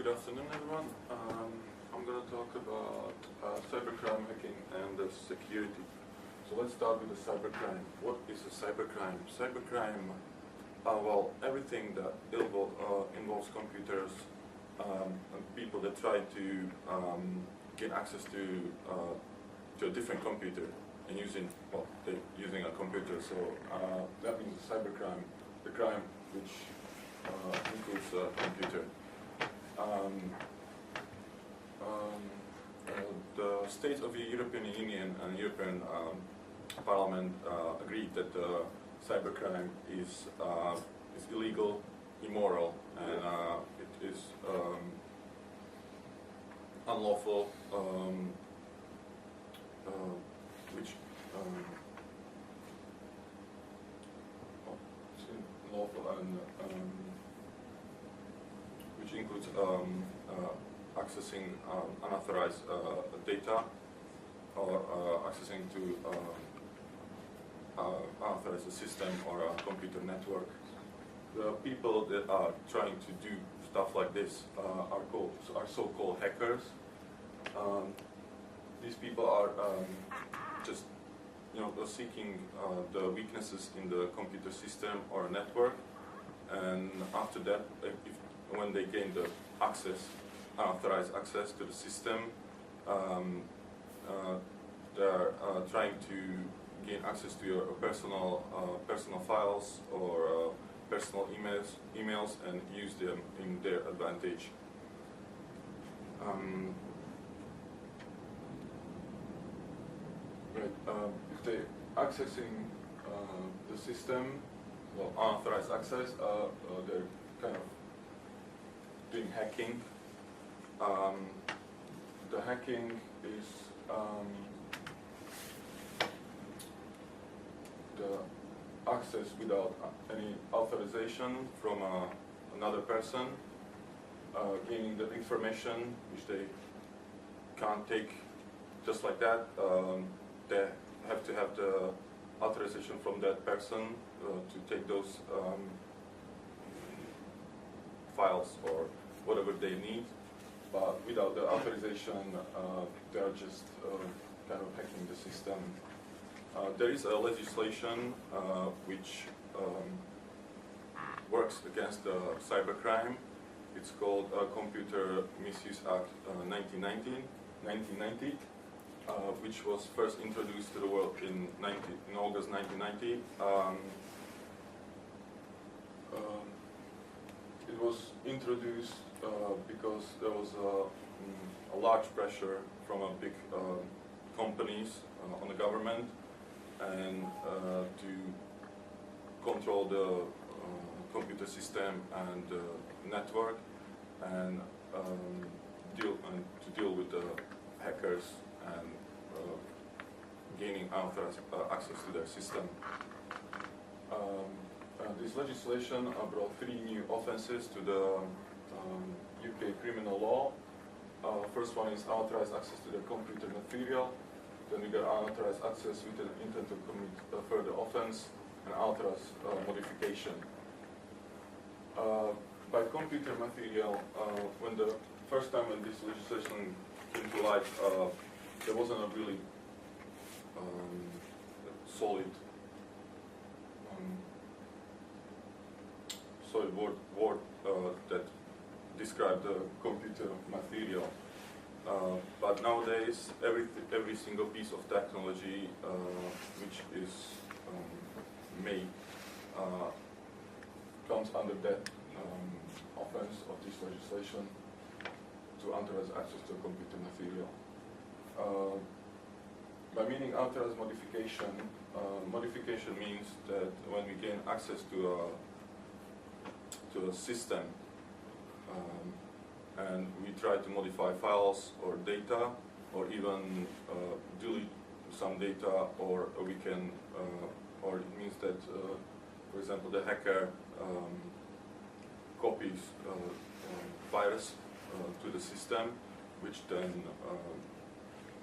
Good afternoon, everyone. I'm going to talk about cybercrime, hacking, and security. So let's start with the cybercrime. What is a cybercrime? Cybercrime, well, everything that involves computers and people that try to get access to a different computer and using a computer. So that means cybercrime, the crime which includes a computer. The states of the European Union and European Parliament agreed that cybercrime is illegal, immoral, and it is unlawful, it's unlawful and which includes accessing unauthorized data or accessing to unauthorized system or a computer network. The people that are trying to do stuff like this are so-called hackers. These people are just seeking the weaknesses in the computer system or network, and after that, when they gain the unauthorized access to the system, they're trying to gain access to your personal files or personal emails and use them in their advantage. If they're accessing the system, well, unauthorized access, they're kind of doing hacking. The hacking is the access without any authorization from another person, gaining the information which they can't take just like that. They have to have the authorization from that person to take those files or whatever they need, but without the authorization, they're just kind of hacking the system. There is a legislation which works against the cybercrime. It's called Computer Misuse Act 1990, which was first introduced to the world in August 1990. It was introduced because there was a large pressure from a big companies on the government and to control the computer system and network and to deal with the hackers and gaining unauthorized access to their system. This legislation brought 3 new offenses to the UK criminal law. First one is unauthorized access to the computer material. Then we got unauthorized access with the intent to commit a further offense, and unauthorized modification. By computer material, when the first time when this legislation came to light, there wasn't a really solid word that described the computer material. But nowadays, every single piece of technology which is made comes under that offense of this legislation to unauthorized access to computer material. By meaning unauthorized modification, modification means that when we gain access to a system and we try to modify files or data, or even delete some data, or we can, or it means that, for example, the hacker copies virus to the system, which then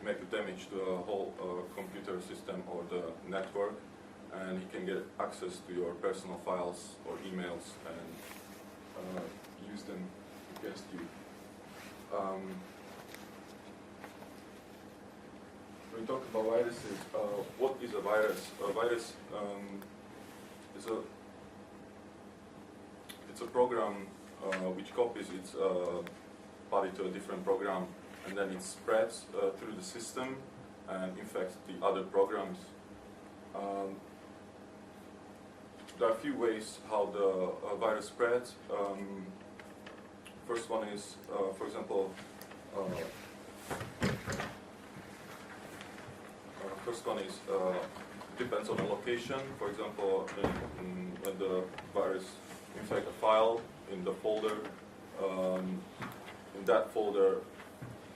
make damage to the whole computer system or the network, and he can get access to your personal files or emails and use them against you. When we talk about viruses, what is a virus? A virus it's a program which copies its body to a different program, and then it spreads through the system and infects the other programs. There are a few ways how the virus spreads. First one is, for example, depends on the location. For example, when the virus infects a file in the folder, in that folder,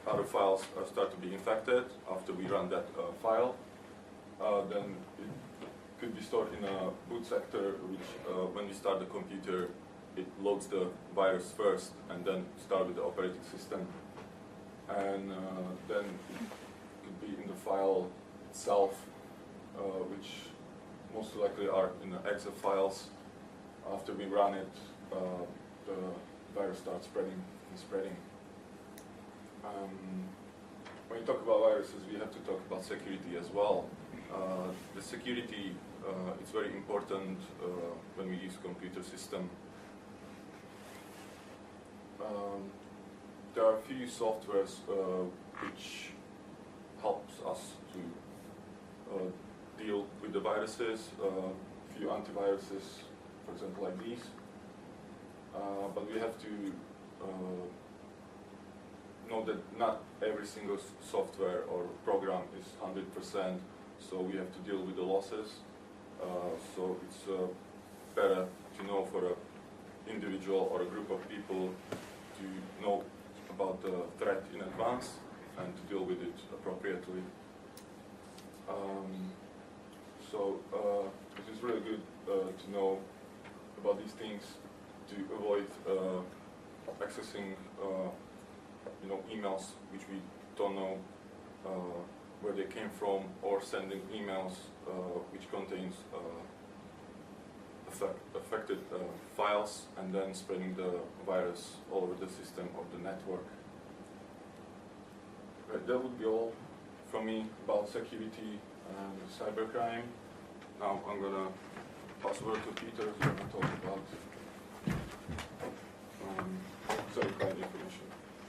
other files start to be infected after we run that file. Then it could be stored in a boot sector, which when we start the computer, it loads the virus first and then start with the operating system. And then it could be in the file itself, which most likely are in the exe files. After we run it, the virus starts spreading and spreading. When you talk about viruses, we have to talk about security as well. The security is very important when we use computer system. There are a few softwares which helps us to deal with the viruses, a few antiviruses, for example, like these. But we have to know that not every single software or program is 100%, so we have to deal with the losses. So it's better to know for an individual or a group of people to know about the threat in advance and to deal with it appropriately. It is really good to know about these things to avoid accessing emails which we don't know where they came from, or sending emails which contains affected files and then spreading the virus all over the system or the network. Right, that would be all from me about security and cybercrime. Now I'm going to pass over to Peter who's going to talk about cybercrime information.